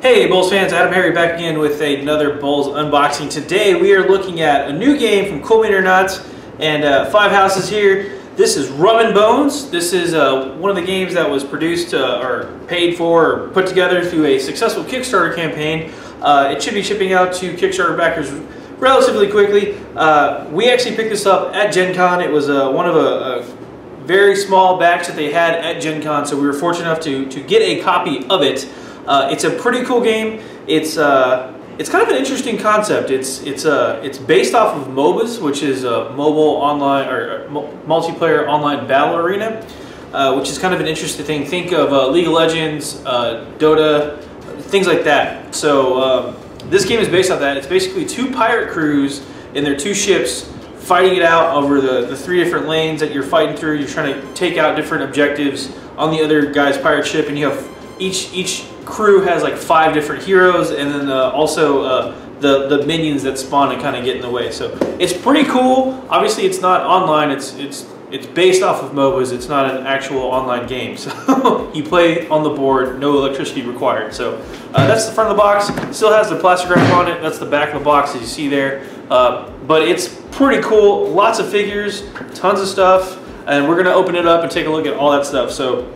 Hey BoLS fans, AdamHarry back again with another BoLS unboxing. Today we are looking at a new game from CoolMiniOrNot and 5 houses here. This is Rume Bones. This is one of the games that was produced or paid for or put together through a successful Kickstarter campaign. It should be shipping out to Kickstarter backers relatively quickly. We actually picked this up at Gen Con. It was one of a very small batch that they had at Gen Con, so we were fortunate enough to get a copy of it. It's a pretty cool game. It's kind of an interesting concept. It's based off of MOBAs, which is a mobile online or multiplayer online battle arena, which is kind of an interesting thing. Think of League of Legends, Dota, things like that. So this game is based off that. It's basically 2 pirate crews in their 2 ships fighting it out over the 3 different lanes that you're fighting through. You're trying to take out different objectives on the other guy's pirate ship, and you have each crew has like 5 different heroes, and then also the minions that spawn and kind of get in the way. So it's pretty cool. Obviously it's not online, it's based off of MOBAs. It's not an actual online game, so you play on the board, no electricity required. So that's the front of the box. Still has the plastic wrap on it. That's the back of the box, as you see there. But it's pretty cool. Lots of figures, tons of stuff, and we're gonna open it up and take a look at all that stuff. So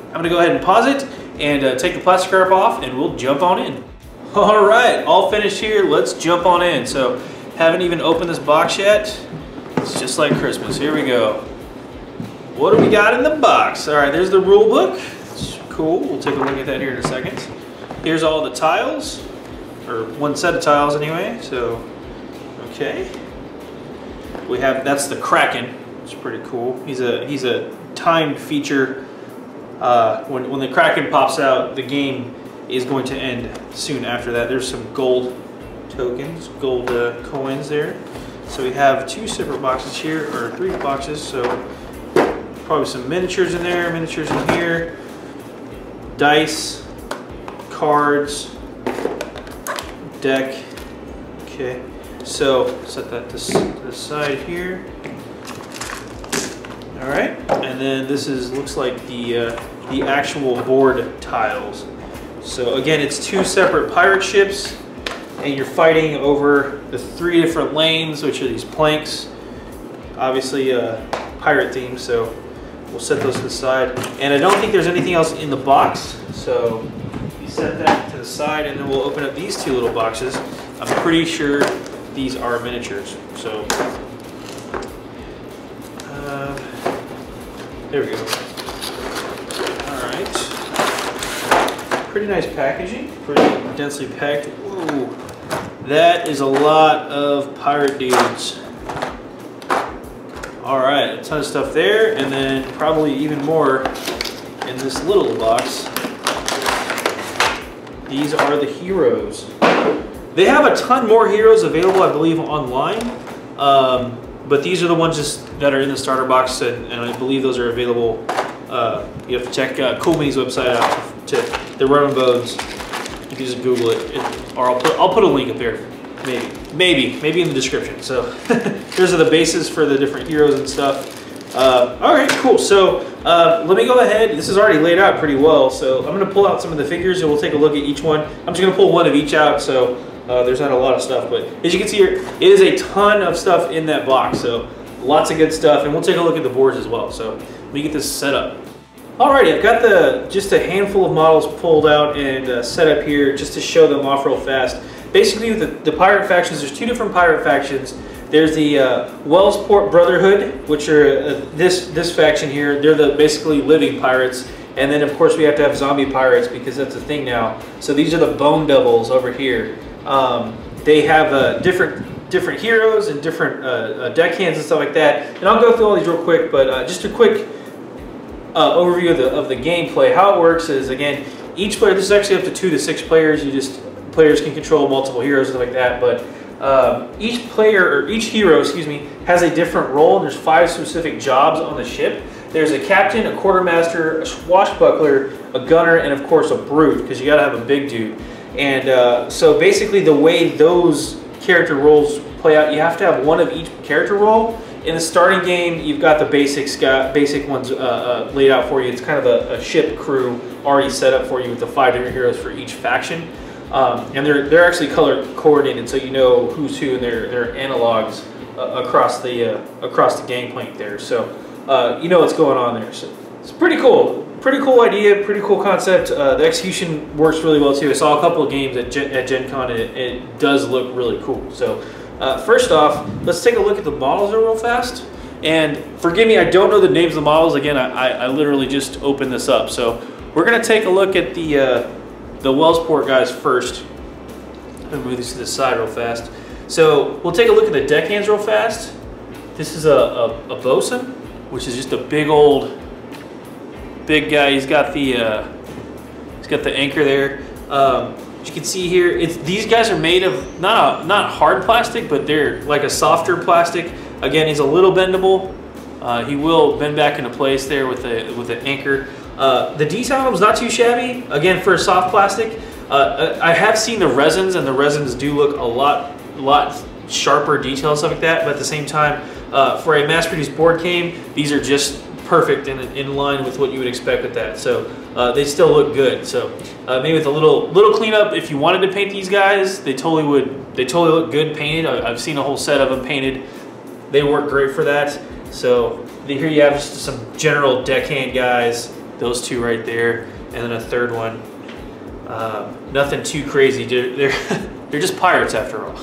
I'm gonna go ahead and pause it and take the plastic wrap off, and we'll jump on in. All right, all finished here. Let's jump on in. So haven't even opened this box yet. It's just like Christmas. Here we go. What do we got in the box? All right, there's the rule book. It's cool. We'll take a look at that here in a second. Here's all the tiles, or one set of tiles anyway. So, okay. We have, that's the Kraken. It's pretty cool. He's a timed feature. When the Kraken pops out, the game is going to end soon after that. There's some gold tokens, gold coins there. So we have 2 separate boxes here, or 3 boxes. So probably some miniatures in there, miniatures in here, dice, cards, deck. Okay, so set that to the side here. All right, and then this looks like the actual board tiles. So again, it's 2 separate pirate ships, and you're fighting over the 3 different lanes, which are these planks. Obviously, pirate themed. So we'll set those to the side. And I don't think there's anything else in the box, so you set that to the side, and then we'll open up these 2 little boxes. I'm pretty sure these are miniatures. So. There we go. All right. Pretty nice packaging. Pretty densely packed. Whoa. That is a lot of pirate dudes. All right, a ton of stuff there, and then probably even more in this little box. These are the heroes. They have a ton more heroes available, I believe, online. But these are the ones just that are in the starter box, and I believe those are available. You have to check CoolMini's website out to the Rume Bones. You can just Google it, or I'll put a link up there, maybe in the description. So those are the bases for the different heroes and stuff. All right, cool. So let me go ahead. This is already laid out pretty well. So I'm going to pull out some of the figures, and we'll take a look at each one. I'm just going to pull one of each out. So. There's not a lot of stuff, but as you can see here, it is a ton of stuff in that box, so lots of good stuff, and we'll take a look at the boards as well. So let me get this set up. Alrighty, I've got just a handful of models pulled out and set up here just to show them off real fast. Basically, with the pirate factions, there's 2 different pirate factions. There's the Wellsport Brotherhood, which are this faction here. They're the basically living pirates. And then, of course, we have to have zombie pirates because that's a thing now. So these are the Bone Devils over here. They have different heroes and different deckhands and stuff like that. And I'll go through all these real quick, but just a quick overview of the gameplay. How it works is, again, each player, this is actually up to 2 to 6 players. Players can control multiple heroes and stuff like that, but each hero, excuse me, has a different role, and there's 5 specific jobs on the ship. There's a captain, a quartermaster, a swashbuckler, a gunner, and of course a brute, because you gotta have a big dude. And so basically the way those character roles play out, you have to have one of each character role. In the starting game, you've got the basic ones laid out for you. It's kind of a ship crew already set up for you with the 5 different heroes for each faction. And they're actually color coordinated, so you know who's who and their analogs across the gangplank there. So you know what's going on there. So it's pretty cool. Pretty cool idea, pretty cool concept. The execution works really well too. I saw a couple of games at Gen Con and it does look really cool. So first off, let's take a look at the models real fast. And forgive me, I don't know the names of the models. Again, I literally just opened this up. So we're gonna take a look at the Wellsport guys first. I'm gonna move these to the side real fast. So we'll take a look at the deckhands real fast. This is a bosun, which is just a big guy. He's got the anchor there. As you can see here, these guys are made of not hard plastic, but they're like a softer plastic. Again, he's a little bendable. He will bend back into place there with the anchor. The detail on him is not too shabby. Again, for a soft plastic, I have seen the resins, and the resins do look a lot sharper detail and stuff like that. But at the same time, for a mass-produced board game, these are just perfect and in line with what you would expect with that. So they still look good. So maybe with a little cleanup, if you wanted to paint these guys, they totally would. They totally look good painted. I've seen a whole set of them painted. They work great for that. So here you have just some general deckhand guys. Those two right there, and then a third one. Nothing too crazy. They're just pirates after all.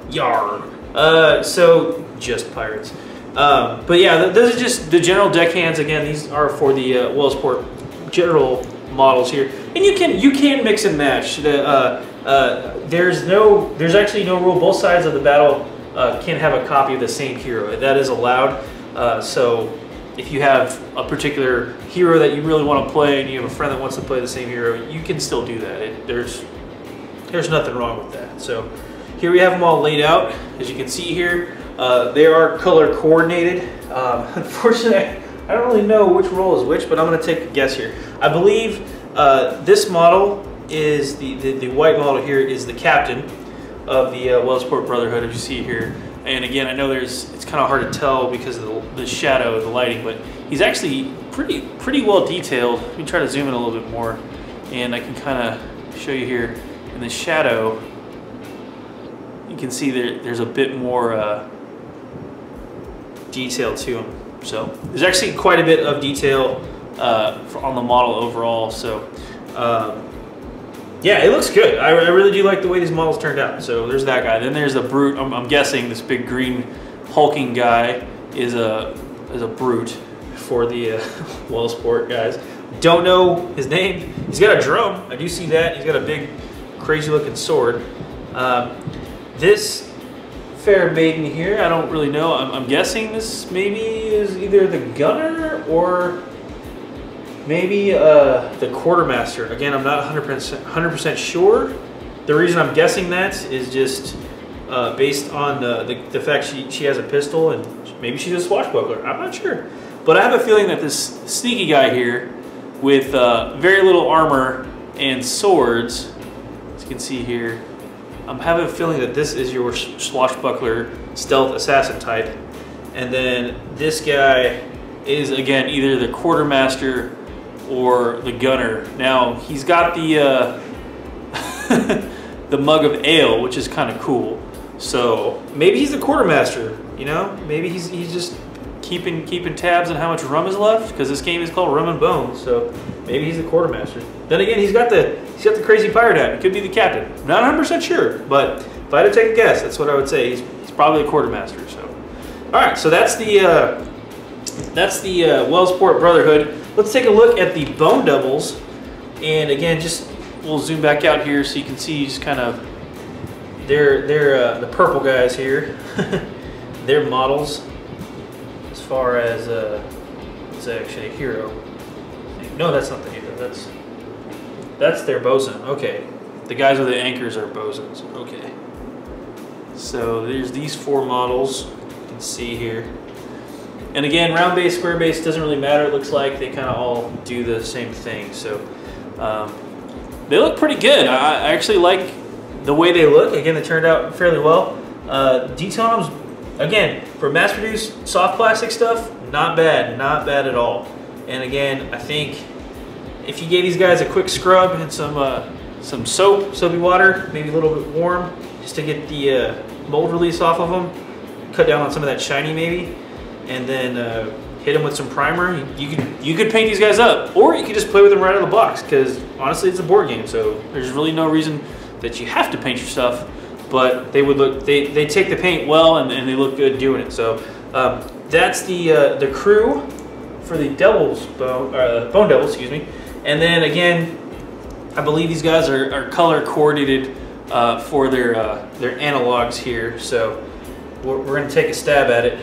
Yarn. So just pirates. But yeah, those are just the general deckhands. Again, these are for the Wellsport general models here, and you can mix and match. There's actually no rule. Both sides of the battle can have a copy of the same hero. That is allowed. So if you have a particular hero that you really want to play, and you have a friend that wants to play the same hero, you can still do that. There's nothing wrong with that. So here we have them all laid out, as you can see here. They are color coordinated. Unfortunately, I don't really know which role is which, but I'm going to take a guess here. I believe this model is the white model here is the captain of the Wellsport Brotherhood, as you see here. And again, I know it's kind of hard to tell because of the shadow of the lighting, but he's actually pretty well detailed. Let me try to zoom in a little bit more, and I can kind of show you here in the shadow. You can see there's a bit more detail to him. So there's actually quite a bit of detail on the model overall. So yeah, it looks good. I really do like the way these models turned out. So there's that guy. Then there's the brute. I'm guessing this big green hulking guy is a brute for the Wellsport guys. Don't know his name. He's got a drum. I do see that. He's got a big, crazy looking sword. This fair maiden here, I don't really know. I'm guessing this maybe is either the gunner or maybe the quartermaster. Again, I'm not 100% sure. The reason I'm guessing that is just based on the fact she has a pistol and maybe she's a swashbuckler. I'm not sure. But I have a feeling that this sneaky guy here with very little armor and swords, as you can see here, I'm having a feeling that this is your swashbuckler stealth assassin type. And then this guy is, again, either the quartermaster or the gunner. Now, he's got the the mug of ale, which is kind of cool. So maybe he's the quartermaster, you know? Maybe he's just keeping tabs on how much rum is left, because this game is called Rume Bones. So maybe he's the quartermaster. Then again, he's got the crazy pirate hat. It could be the captain. Not 100% sure, but if I had to take a guess, that's what I would say. He's probably the quartermaster. So, all right. So that's the Wellsport Brotherhood. Let's take a look at the Bone Devils, and again, we'll zoom back out here so you can see just kind of they're the purple guys here. They're models as far as it's actually a hero. No, that's not the hero. That's their bosun. Okay, the guys with the anchors are bosons. Okay, so there's these four models you can see here. And again, round base, square base doesn't really matter. It looks like they kind of all do the same thing. So they look pretty good. I actually like the way they look. Again, they turned out fairly well. Detail on them, again, for mass-produced soft plastic stuff, not bad at all. And again, I think if you gave these guys a quick scrub and some some soapy water, maybe a little bit warm, just to get the mold release off of them. Cut down on some of that shiny maybe, and then hit them with some primer. You could paint these guys up, or you could just play with them right out of the box, because honestly it's a board game, so there's really no reason that you have to paint your stuff, but they would look, they take the paint well, and they look good doing it. So that's the crew for the Bone Devils, excuse me. And then again, I believe these guys are color coordinated for their analogs here, so we're going to take a stab at it.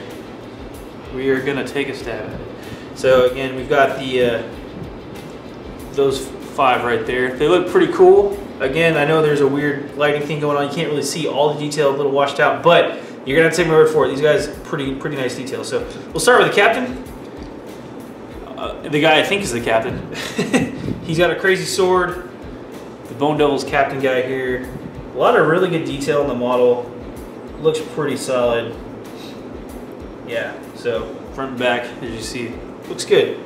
We are going to take a stab at it. So again, we've got the those 5 right there. They look pretty cool. Again, I know there's a weird lighting thing going on. You can't really see all the detail, a little washed out, but you're going to have to take my word for it. These guys, pretty nice detail. So we'll start with the captain. The guy I think is the captain. He's got a crazy sword. The Bone Devil's captain guy here. A lot of really good detail in the model. Looks pretty solid. Yeah, so front and back, as you see, looks good.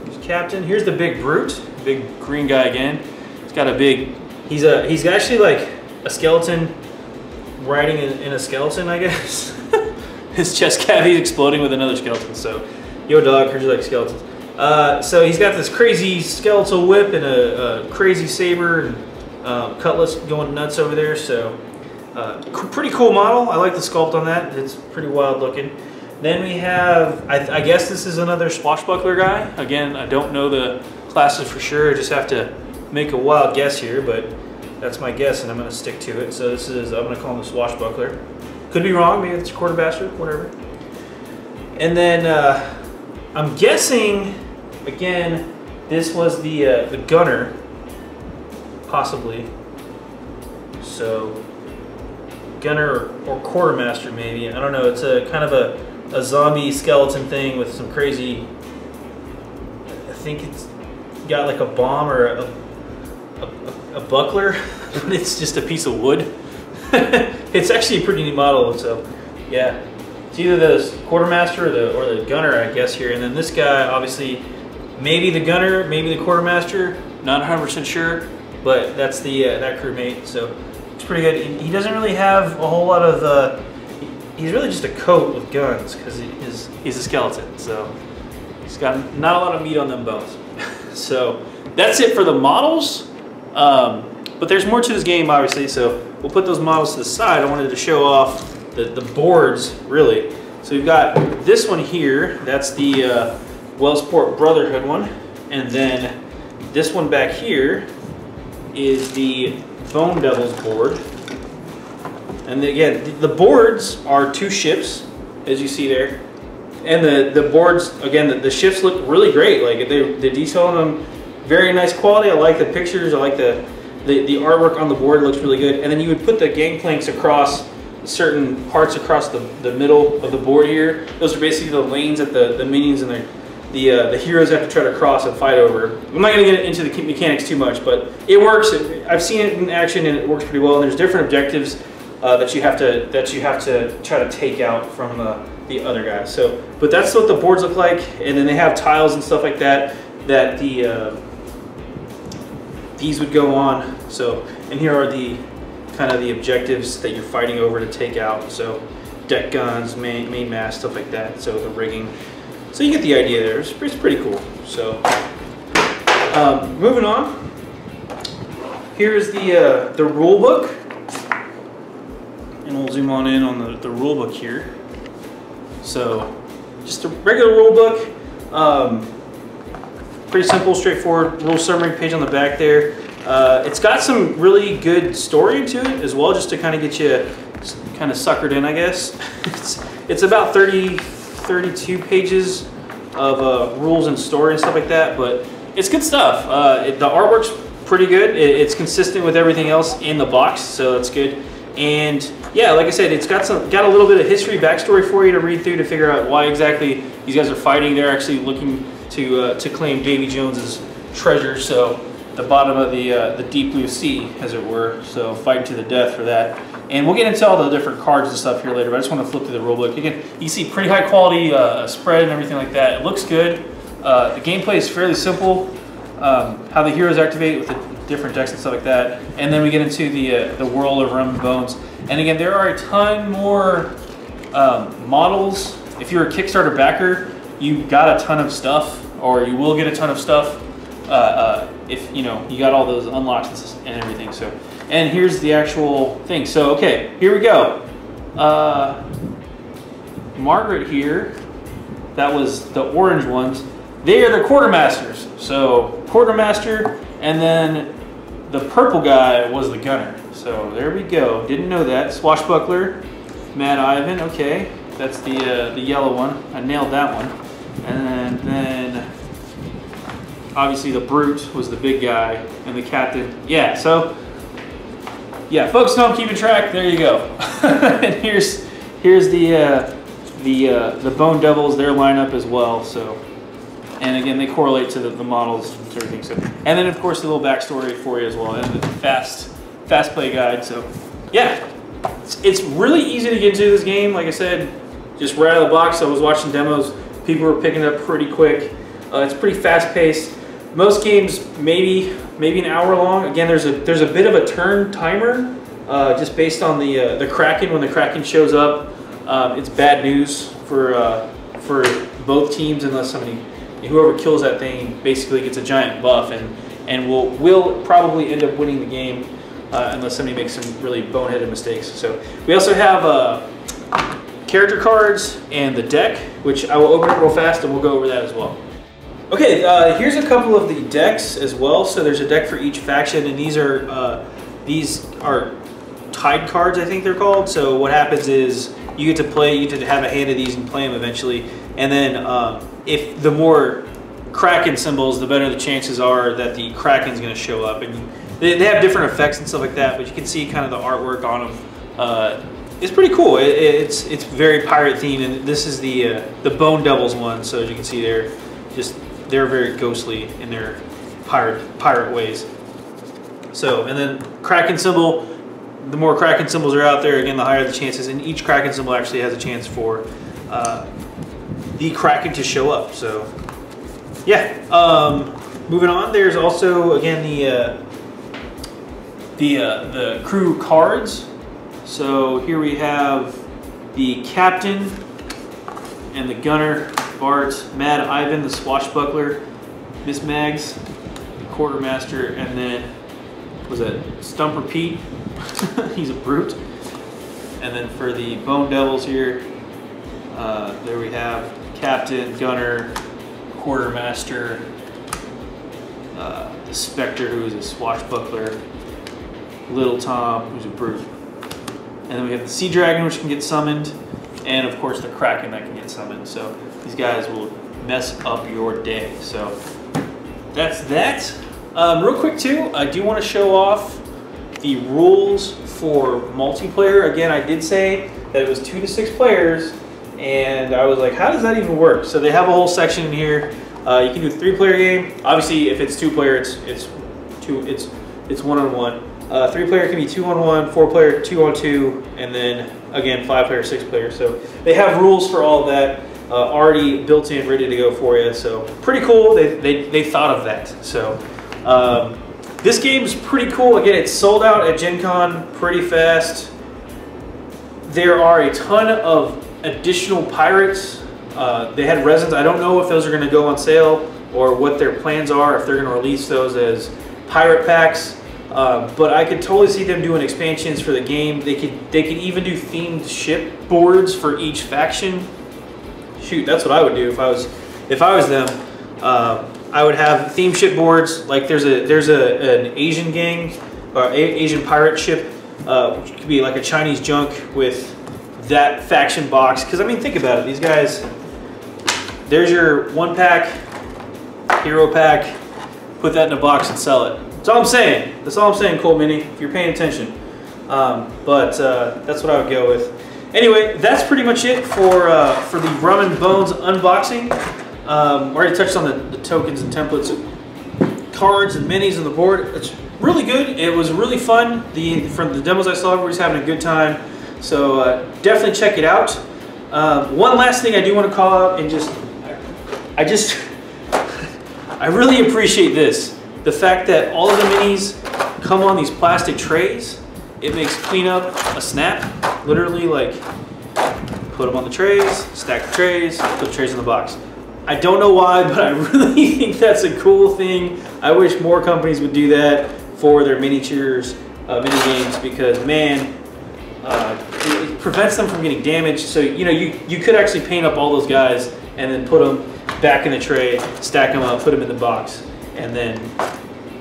Here's captain. Here's the big brute, big green guy again. He's got a big. He's actually like a skeleton riding in a skeleton, I guess. His chest cavity is exploding with another skeleton. So, yo dog, heard you like skeletons. So he's got this crazy skeletal whip and a crazy saber and cutlass going nuts over there. So. Pretty cool model. I like the sculpt on that. It's pretty wild looking. Then we have, I guess this is another swashbuckler guy. Again, I don't know the classes for sure. I just have to make a wild guess here, but that's my guess and I'm going to stick to it. So this is, I'm going to call him the swashbuckler. Could be wrong. Maybe it's a quarter bastard, whatever. And then I'm guessing, again, this was the gunner, possibly. So gunner or quartermaster maybe, I don't know. It's a kind of a zombie skeleton thing with some crazy, I think it's got like a bomb or a buckler, but it's just a piece of wood. It's actually a pretty neat model. So yeah, it's either the quartermaster or the gunner, I guess, here. And then this guy, obviously, maybe the gunner, maybe the quartermaster, not 100% sure, but that's the that crewmate. So it's pretty good. He doesn't really have a whole lot of, he's really just a coat with guns, because he's a skeleton, so he's got not a lot of meat on them bones. So that's it for the models, but there's more to this game, obviously, so we'll put those models to the side. I wanted to show off the boards, really. So we've got this one here, that's the Wellsport Brotherhood one, and then this one back here is the Bone Devils board. And again, the boards are 2 ships, as you see there. And the boards, again, the ships look really great. Like the detail on them, very nice quality. I like the pictures. I like the artwork on the board, looks really good. And then you would put the gangplanks across certain parts across the middle of the board here. Those are basically the lanes that the minions and the heroes have to try to cross and fight over. I'm not going to get into the mechanics too much, but it works. I've seen it in action and it works pretty well. And there's different objectives that you have to try to take out from the other guys. So, but that's what the boards look like. And then they have tiles and stuff like that these would go on. So, and here are the kind of the objectives that you're fighting over to take out. So, deck guns, main mast, stuff like that. So the rigging. So you get the idea there. It's pretty cool. So moving on. Here's the rule book, and we'll zoom on in on the rule book here. So just a regular rule book. Pretty simple, straightforward rule summary page on the back there. It's got some really good story to it as well, just to kind of get you kind of suckered in, I guess. It's about 32 pages of rules and story and stuff like that, but it's good stuff. The artwork's pretty good. It's consistent with everything else in the box, so that's good. And yeah, like I said, it's got a little bit of history, backstory for you to read through to figure out why exactly these guys are fighting. They're actually looking to claim Davy Jones's treasure, so the bottom of the deep blue sea, as it were. So fighting to the death for that. And we'll get into all the different cards and stuff here later, but I just want to flip through the rulebook. Again, you see pretty high quality spread and everything like that. It looks good. The gameplay is fairly simple. How the heroes activate with different decks and stuff like that. And then we get into the world of Rume Bones. And again, there are a ton more models. If you're a Kickstarter backer, you got a ton of stuff, or you will get a ton of stuff if you know you got all those unlocks and everything. So, and here's the actual thing. So, okay, here we go. Margaret here, that was the orange ones. They are the quartermasters. So quartermaster, and then the purple guy was the gunner. So there we go. Didn't know that. Swashbuckler, Mad Ivan. Okay, that's the yellow one. I nailed that one. And then obviously the brute was the big guy, and the captain. Yeah. So yeah, folks know I'm keeping track. There you go. And here's the Bone Devils, their lineup as well. So. And again, they correlate to the models and everything. So, and then of course the little backstory for you as well, and the fast play guide. So, yeah, it's really easy to get into this game. Like I said, just right out of the box. I was watching demos. People were picking it up pretty quick. It's pretty fast paced. Most games maybe an hour long. Again, there's a bit of a turn timer, just based on the Kraken. When the Kraken shows up, it's bad news for both teams unless whoever kills that thing basically gets a giant buff and will probably end up winning the game unless somebody makes some really boneheaded mistakes. So we also have character cards and the deck, which I will open up real fast and we'll go over that as well. Okay, here's a couple of the decks as well. So there's a deck for each faction, and these are tide cards, I think they're called. So what happens is you get to have a hand of these and play them eventually. And then if the more Kraken symbols, the better the chances are that the Kraken's going to show up. And they have different effects and stuff like that, but you can see kind of the artwork on them. It's pretty cool. It's very pirate themed, and this is the Bone Devils one. So as you can see, they're very ghostly in their pirate ways. So, and then Kraken symbol. The more Kraken symbols are out there, again, the higher the chances. And each Kraken symbol actually has a chance for the Kraken to show up. So, yeah. Moving on, there's also again the crew cards. So here we have the captain and the gunner, Bart, Mad Ivan, the swashbuckler, Miss Mags, the quartermaster, and then was it Stumper Pete? He's a brute. And then for the Bone Devils here, there we have captain, gunner, quartermaster, the Spectre, who is a swashbuckler, Little Tom, who's a brute. And then we have the Sea Dragon, which can get summoned, and of course the Kraken that can get summoned. So these guys will mess up your day. So that's that. Real quick too, I do want to show off the rules for multiplayer. Again, I did say that it was 2 to 6 players, and I was like, how does that even work? So they have a whole section in here. You can do a 3-player game. Obviously, if it's 2-player, it's one-on-one. 3-player can be 2-on-1, 4-player 2-on-2, and then again 5-player, 6-player. So they have rules for all of that already built in, ready to go for you. So pretty cool. They thought of that. So this game is pretty cool. Again, it's sold out at Gen Con pretty fast. There are a ton of additional pirates. They had resins. I don't know if those are going to go on sale or what their plans are, if they're going to release those as pirate packs. But I could totally see them doing expansions for the game. They could even do themed ship boards for each faction. Shoot, that's what I would do if I was them. I would have themed ship boards. Like there's an Asian gang or Asian pirate ship, which could be like a Chinese junk with that faction box. Because I mean, think about it. These guys. There's your 1-pack, hero pack. Put that in a box and sell it. That's all I'm saying. That's all I'm saying, CoolMini, if you're paying attention. But that's what I would go with. Anyway, that's pretty much it for the Rume Bones unboxing. Already touched on the tokens and templates, cards and minis on the board. It's really good. It was really fun. From the demos I saw, everybody's having a good time. So definitely check it out. One last thing I do want to call out, and I really appreciate this. the fact that all of the minis come on these plastic trays, it makes cleanup a snap. Literally, like, put them on the trays, stack the trays, put the trays in the box. I don't know why, but I really think that's a cool thing. I wish more companies would do that for their miniatures, mini games, because man, it prevents them from getting damaged. So you could actually paint up all those guys and then put them back in the tray, stack them up, put them in the box, and then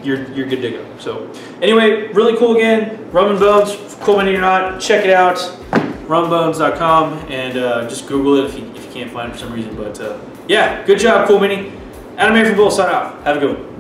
you're good to go. So anyway, really cool again. Rume Bones, CoolMiniOrNot. Check it out, rumebones.com, and just Google it if you can't find it for some reason. But yeah, good job, Cool Mini. AdamHarry from BoLS, sign off. Have a good one.